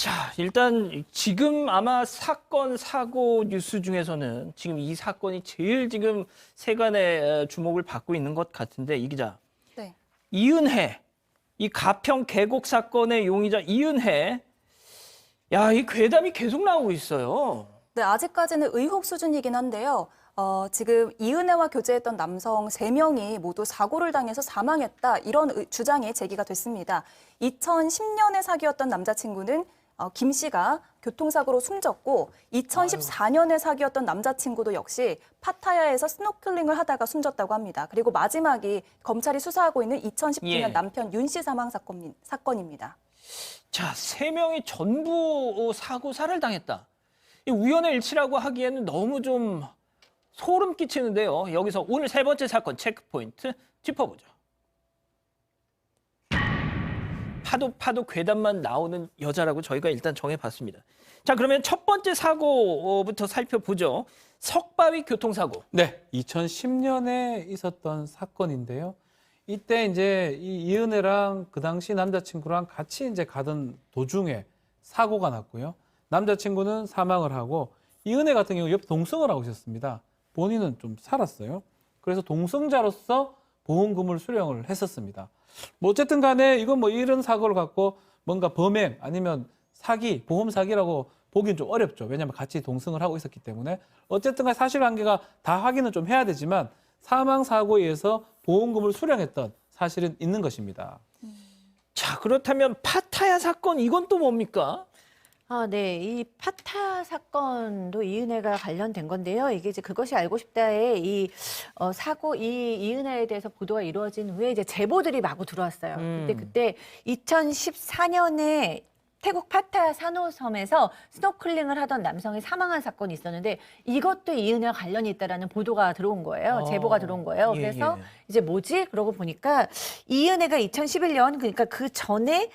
자, 일단 지금 아마 사건, 사고 뉴스 중에서는 지금 이 사건이 제일 지금 세간의 주목을 받고 있는 것 같은데 이 기자. 네. 이은혜, 이 가평 계곡 사건의 용의자 이은혜. 야, 이 괴담이 계속 나오고 있어요. 네, 아직까지는 의혹 수준이긴 한데요. 지금 이은혜와 교제했던 남성 3명이 모두 사고를 당해서 사망했다. 이런 주장이 제기가 됐습니다. 2010년에 사귀었던 남자친구는 김 씨가 교통사고로 숨졌고 2014년에 사귀었던 남자친구도 역시 파타야에서 스노클링을 하다가 숨졌다고 합니다. 그리고 마지막이 검찰이 수사하고 있는 2019년 남편 윤 씨 사망 사건입니다. 자, 3명이 전부 사고사를 당했다. 이 우연의 일치라고 하기에는 너무 좀 소름 끼치는데요. 여기서 오늘 3번째 사건 체크포인트 짚어보죠. 파도 괴담만 나오는 여자라고 저희가 일단 정해봤습니다. 자, 그러면 첫 번째 사고부터 살펴보죠. 석바위 교통사고. 네, 2010년에 있었던 사건인데요. 이때 이제 이은혜랑 그 당시 남자친구랑 같이 이제 가던 도중에 사고가 났고요. 남자친구는 사망을 하고 이은혜 같은 경우 옆 동승을 하고 있었습니다. 본인은 좀 살았어요. 그래서 동승자로서 보험금을 수령을 했었습니다. 뭐 어쨌든 간에 이건 뭐 이런 사고를 갖고 뭔가 범행 아니면 사기, 보험 사기라고 보기는 좀 어렵죠. 왜냐하면 같이 동승을 하고 있었기 때문에. 어쨌든 간에 사실관계가 다 확인은 좀 해야 되지만 사망 사고에 의해서 보험금을 수령했던 사실은 있는 것입니다. 자, 그렇다면 파타야 사건 이건 또 뭡니까? 네. 이 파타 사건도 이은혜가 관련된 건데요. 이게 이제 그것이 알고 싶다에 사고, 이은혜에 대해서 보도가 이루어진 후에 이제 제보들이 마구 들어왔어요. 그때 2014년에 태국 파타야 산호섬에서 스노클링을 하던 남성이 사망한 사건이 있었는데 이것도 이은혜와 관련이 있다라는 보도가 들어온 거예요. 제보가 들어온 거예요. 그래서 이제 뭐지? 그러고 보니까 이은혜가 2011년 그러니까 그 전에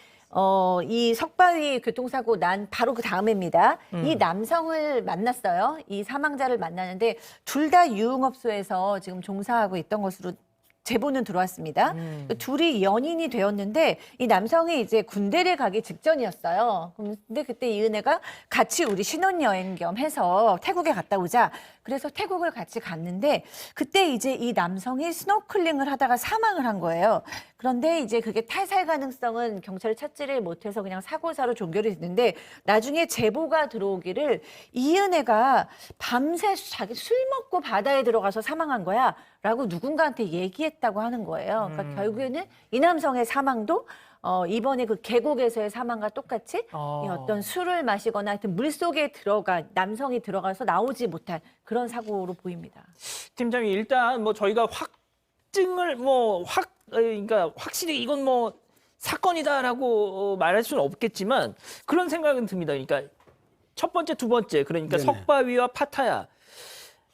이 석바위 교통사고 난 바로 그 다음입니다. 이 남성을 만났어요. 이 사망자를 만나는데 둘 다 유흥업소에서 지금 종사하고 있던 것으로 제보는 들어왔습니다. 둘이 연인이 되었는데 이 남성이 이제 군대를 가기 직전이었어요. 근데 그때 이은혜가 같이 우리 신혼여행 겸 해서 태국에 갔다 오자. 그래서 태국을 같이 갔는데 그때 이제 이 남성이 스노클링을 하다가 사망을 한 거예요. 그런데 이제 그게 탈살 가능성은 경찰이 찾지를 못해서 그냥 사고사로 종결이 됐는데 나중에 제보가 들어오기를 이은혜가 밤새 자기 술 먹고 바다에 들어가서 사망한 거야 라고 누군가한테 얘기했다고 하는 거예요. 그러니까 결국에는 이 남성의 사망도 이번에 그 계곡에서의 사망과 똑같이 이 어떤 술을 마시거나 하여튼 물속에 남성이 들어가서 나오지 못한 그런 사고로 보입니다. 팀장님, 일단 뭐 저희가 확증을 그러니까 확실히 이건 뭐 사건이다라고 말할 수는 없겠지만 그런 생각은 듭니다. 그러니까 첫 번째, 두 번째, 그러니까 네네. 석바위와 파타야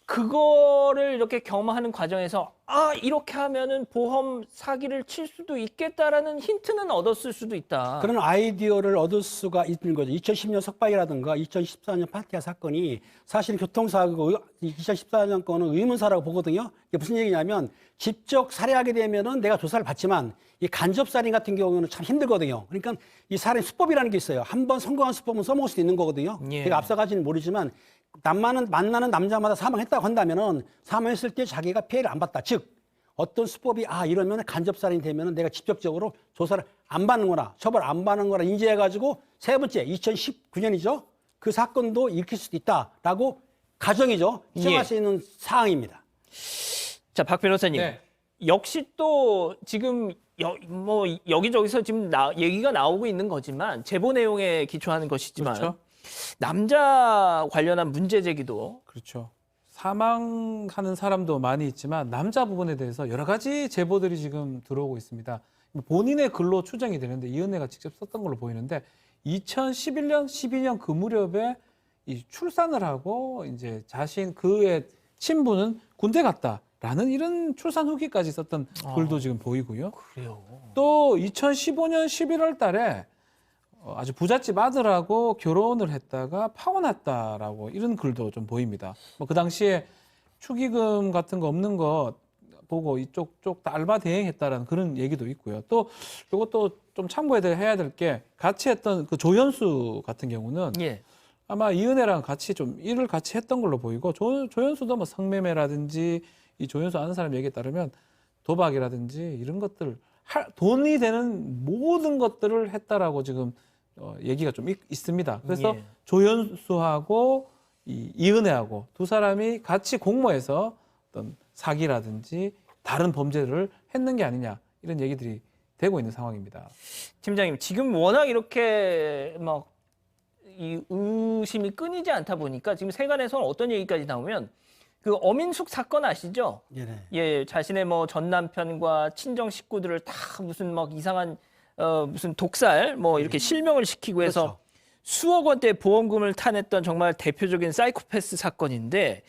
그거를 이렇게 경험하는 과정에서 이렇게 하면은 보험 사기를 칠 수도 있겠다라는 힌트는 얻었을 수도 있다. 그런 아이디어를 얻을 수가 있는 거죠. 2010년 석바위라든가 2014년 파티아 사건이 사실 교통사고 2014년 건은 의문사라고 보거든요. 이게 무슨 얘기냐면 직접 살해하게 되면은 내가 조사를 받지만 이 간접살인 같은 경우는 참 힘들거든요. 그러니까 이 살인 수법이라는 게 있어요. 한번 성공한 수법은 써먹을 수도 있는 거거든요. 예. 제가 앞서가지는 모르지만 만나는 남자마다 사망했다고 한다면은 사망했을 때 자기가 피해를 안 봤다. 즉 어떤 수법이 이러면 간접살인이 되면은 내가 직접적으로 조사를 안 받는구나, 처벌 안 받는 거라 인지해가지고 세 번째 2019년이죠. 그 사건도 일으킬 수도 있다라고 가정이죠. 시정할 수 있는 사항입니다. 자, 박 변호사님. 네. 역시 또 지금 여기저기서 지금 얘기가 나오고 있는 거지만 제보 내용에 기초하는 것이지만 그렇죠. 남자 관련한 문제 제기도 그렇죠. 사망하는 사람도 많이 있지만 남자 부분에 대해서 여러 가지 제보들이 지금 들어오고 있습니다. 본인의 글로 추정이 되는데 이은혜가 직접 썼던 걸로 보이는데 2011년, 12년 그 무렵에 이 출산을 하고 이제 그의 친부는 군대 갔다라는 이런 출산 후기까지 썼던 글도 지금 보이고요. 그래요. 또 2015년 11월 달에 아주 부잣집 아들하고 결혼을 했다가 파혼했다라고 이런 글도 좀 보입니다. 뭐 그 당시에 축의금 같은 거 없는 거 보고 이쪽 다 알바 대행했다라는 그런 얘기도 있고요. 또 이것도 좀 참고해야 될 게 같이 했던 그 조현수 같은 경우는 예. 아마 이은혜랑 같이 좀 일을 같이 했던 걸로 보이고 조현수도 뭐 성매매라든지 이 조현수 아는 사람 얘기에 따르면 도박이라든지 이런 것들 돈이 되는 모든 것들을 했다라고 지금 얘기가 좀 있습니다. 그래서 예. 조현수하고 이은혜하고 두 사람이 같이 공모해서 어떤 사기라든지 다른 범죄를 했는 게 아니냐 이런 얘기들이 되고 있는 상황입니다. 팀장님, 지금 워낙 이렇게 막 이 의심이 끊이지 않다 보니까 지금 세간에서는 어떤 얘기까지 나오면 그 어민숙 사건 아시죠? 네네. 예, 자신의 뭐 전 남편과 친정 식구들을 다 무슨 막 이상한 무슨 독살 뭐 이렇게 실명을 시키고 해서 그렇죠. 수억 원대 보험금을 타냈던 정말 대표적인 사이코패스 사건인데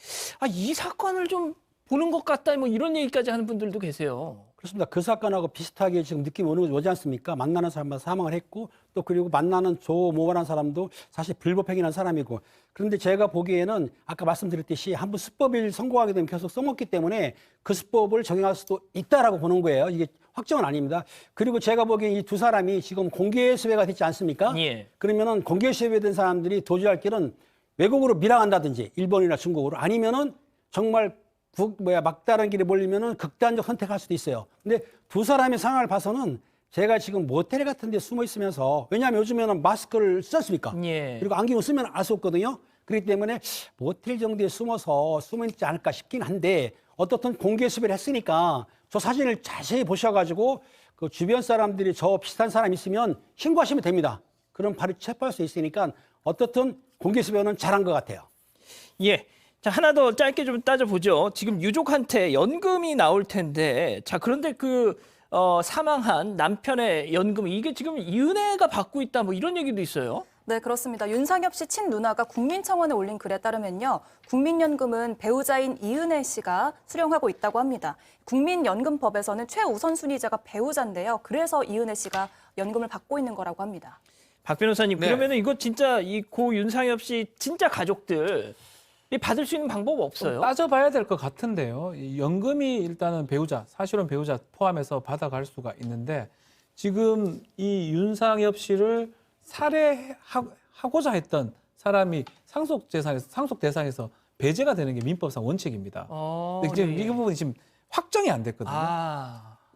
이 사건을 좀 보는 것 같다 뭐 이런 얘기까지 하는 분들도 계세요. 그렇습니다. 그 사건하고 비슷하게 지금 느낌이 오지 않습니까? 만나는 사람마다 사망을 했고 또 그리고 만나는 조모라는 사람도 사실 불법행위한 사람이고 그런데 제가 보기에는 아까 말씀드렸듯이 한번 수법을 성공하게 되면 계속 써먹기 때문에 그 수법을 적용할 수도 있다라고 보는 거예요. 이게 확정은 아닙니다. 그리고 제가 보기엔 이 두 사람이 지금 공개 수배가 됐지 않습니까? 예. 그러면은 공개 수배된 사람들이 도주할 길은 외국으로 밀항한다든지 일본이나 중국으로 아니면은 정말 막다른 길에 몰리면은 극단적 선택할 수도 있어요. 근데 두 사람의 상황을 봐서는 제가 지금 모텔 같은 데 숨어 있으면서 왜냐하면 요즘에는 마스크를 쓰지 않습니까? 예. 그리고 안경을 쓰면 알 수 없거든요. 그렇기 때문에 모텔 정도에 숨어 있지 않을까 싶긴 한데 어떻든 공개 수배를 했으니까 저 사진을 자세히 보셔가지고 그 주변 사람들이 저 비슷한 사람 있으면 신고하시면 됩니다. 그럼 바로 체포할 수 있으니까 어떻든 공개 수배는 잘한 것 같아요. 예. 자, 하나 더 짧게 좀 따져보죠. 지금 유족한테 연금이 나올 텐데, 자, 그런데 사망한 남편의 연금, 이게 지금 이은혜가 받고 있다, 뭐 이런 얘기도 있어요. 네, 그렇습니다. 윤상엽 씨 친누나가 국민청원에 올린 글에 따르면요. 국민연금은 배우자인 이은혜 씨가 수령하고 있다고 합니다. 국민연금법에서는 최우선순위자가 배우자인데요. 그래서 이은혜 씨가 연금을 받고 있는 거라고 합니다. 박 변호사님, 네. 그러면은 이거 진짜 이 고 윤상엽 씨 진짜 가족들 받을 수 있는 방법 없어요? 따져봐야 될 것 같은데요. 이 연금이 일단은 사실은 배우자 포함해서 받아갈 수가 있는데 지금 이 윤상엽 씨를 살해하고자 했던 사람이 상속 대상에서 배제가 되는 게 민법상 원칙입니다. 근데 지금 예. 이 부분이 지금 확정이 안 됐거든요.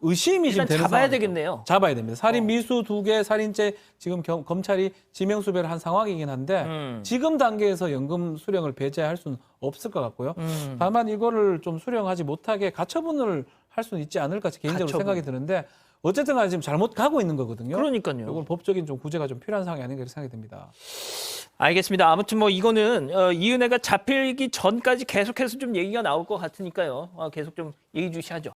의심이 일단 지금 되는 잡아야 상황이죠. 되겠네요. 잡아야 됩니다. 살인 미수 2개, 살인죄 지금 검찰이 지명 수배를 한 상황이긴 한데 지금 단계에서 연금 수령을 배제할 수는 없을 것 같고요. 다만 이거를 좀 수령하지 못하게 가처분을 할 수는 있지 않을까 개인적으로 가처분. 생각이 드는데 어쨌든 간에 지금 잘못 가고 있는 거거든요. 그러니까요. 이건 법적인 좀 구제가 좀 필요한 상황이 아닌가 이렇게 생각이 듭니다. 알겠습니다. 아무튼 뭐 이거는 이은혜가 잡히기 전까지 계속해서 좀 얘기가 나올 것 같으니까요. 계속 좀 얘기 주시하죠.